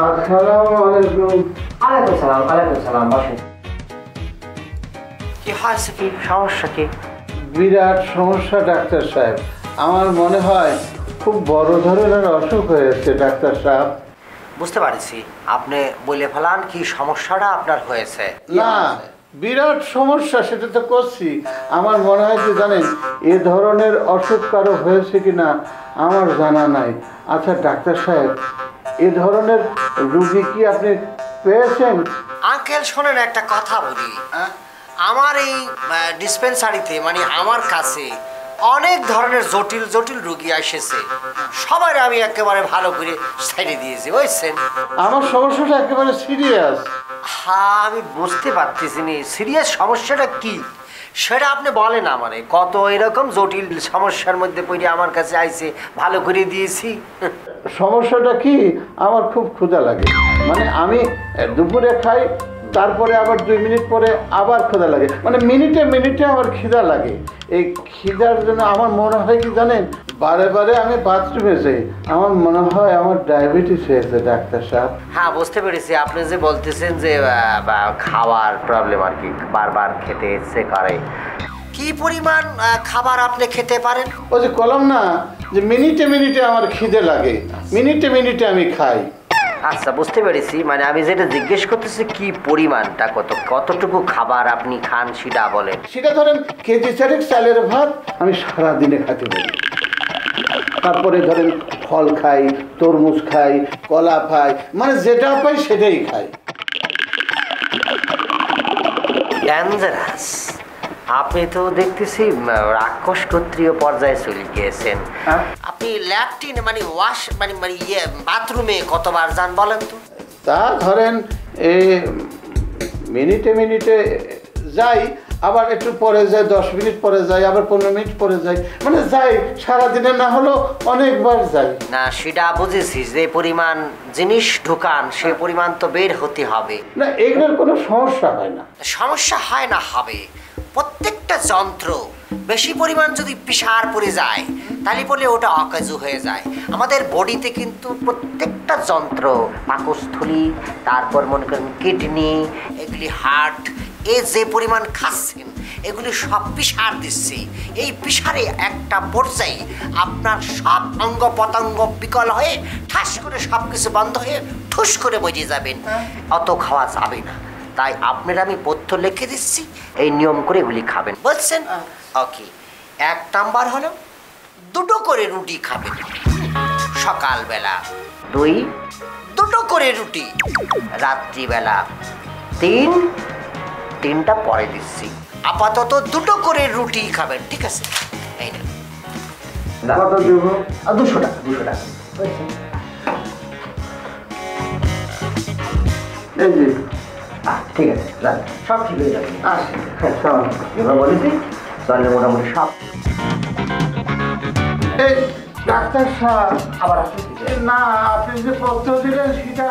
আসসালামু আলাইকুম। আলাইকুম সালাম। আলাইকুম সালাম। বসেন। কি হয়েছে, কি সমস্যা কি? বিরাট সমস্যা ডাক্তার সাহেব, আমার মনে হয় খুব বড় ধরনের অসুখ হয়েছে ডাক্তার সাহেব। বুঝতে পারছি, আপনি বলে ফেলান কি সমস্যাটা আপনার হয়েছে। না, বিরাট সমস্যা, সেটা তো করছি। আমার মনে হয় যে জানেন, এ ধরনের অসুখ কারো হয়েছে কিনা আমার জানা নাই। আচ্ছা ডাক্তার সাহেব, এ ধরনের রুগী কি আপনি পেয়েছেন? আঙ্কেল শোনেন, একটা কথা বলি। আমার এই ডিসপেন্সারিতে মানে আমার কাছে অনেক ধরনের জটিল জটিল রুগী এসেছে। সবার আমি একেবারে ভালো করে সাইডে দিয়েছি, বুঝছেন? আমার সমস্যাটা একেবারে সিরিয়াস। হ্যাঁ, আমি বুঝতে পারতেছি না সিরিয়াস সমস্যাটা কি সেটা আপনি বলেন আমারে। কত এরকম জটিল সমস্যার মধ্যে পড়ে আমার কাছে আইছে, ভালো করে দিয়েছি। সমস্যাটা কি, আমার খুব ক্ষুধা লাগে। মানে আমি দুপুরে খাই, তারপরে আবার 2 মিনিট পরে আবার ক্ষুধা লাগে, মানে মিনিটে মিনিটে আমার খিদা লাগে। এই খিদার জন্য আমার মনে হয় কি জানেন, বারে বারে আমি বাথরুমে যাই। আমার মনে হয় আমার ডায়াবেটিস হয়েছে ডাক্তার সাহেব। হ্যাঁ, বুঝতে পেরেছি। আপনি যে বলতেছেন যে খাওয়ার প্রবলেম আর কি, বারবার খেতে ইচ্ছে করে। কি পরিমাণ খাবার আপনি খেতে পারেন? ওই যে বললাম না যে মিনিটে মিনিটে আমার খিদে লাগে, মিনিটে মিনিটে আমি খাই। আচ্ছা, বুঝতে পেরেছি। মানে আমি যেটা জিজ্ঞেস করতেছি কি পরিমাণটা, কতটুকু খাবার আপনি খান সেটা বলেন। সেটা ধরেন কেজি 4 চালের ভাত আমি সারাদিনে খেতে পারি। তারপরে ধরেন ফল খাই, তরমুজ খাই, কলা খাই, মানে যেটা পাই সেটাই খাই। ডেঞ্জারাস। আপনি তো দেখতেছি রাক্ষস গোত্রীয় পর্যায়ে চলে গিয়েছেন। আপনি ল্যাট্রিন মানে ওয়াশ মানে মানে ইয়ে বাথরুমে কতবার যান বলেন তো? তা ধরেন মিনিটে মিনিটে যাই, আবার একটু পরে যাই, 10 মিনিট পরে যাই, আবার 15 মিনিট পরে যাই, মানে যাই। সারাদিনে না হলেও অনেকবার যাই। না, সেটা বুঝেছি, যে পরিমাণ জিনিস ঢুকান সে পরিমাণ তো বের হতে হবে। না, এগুলোর কোনো সমস্যা হয় না। সমস্যা হয় না হবে। প্রত্যেকটা যন্ত্র বেশি পরিমাণ যদি পিসার পড়ে যায় তাহলে বলে ওটা অকাজু হয়ে যায়। আমাদের বডিতে কিন্তু প্রত্যেকটা যন্ত্র, পাকস্থলী, তারপর মনে করেন কিডনি, এগুলি হার্ট, যে পরিমাণ খাচ্ছেন এগুলি সব পিসার দিচ্ছে। এই পিসারে একটা পর্যায়ে আপনার সব অঙ্গ প্রত্যঙ্গ বিকল হয়ে ঠাস করে সব কিছু বন্ধ হয়ে ঠুস করে বেরিয়ে যাবেন। অত খাওয়া যাবে না। তাই আপনার আমি পথ্য লিখে দিচ্ছি, এই নিয়ম করে এগুলি খাবেন, বুঝছেন? ওকে। 1 নাম্বার হলো 2টো করে রুটি খাবেন সকালবেলা, 2 করে রুটি রাত্রিবেলা, 3টা পরে দিচ্ছি। আপাতত 2টো করে রুটি খাবেন, ঠিক আছে? এই না, কত দেবো? 200 টাকা। 200 টাকা, এই যে ঠিক আছে, সব ঠিক হয়ে যাবে। আচ্ছা, এবার বলেছি তাহলে মোটামুটি সব। এই ডাক্তার সাহেব, আবার আসুন। না, আপনি যে পথ্য দিলেন সেটা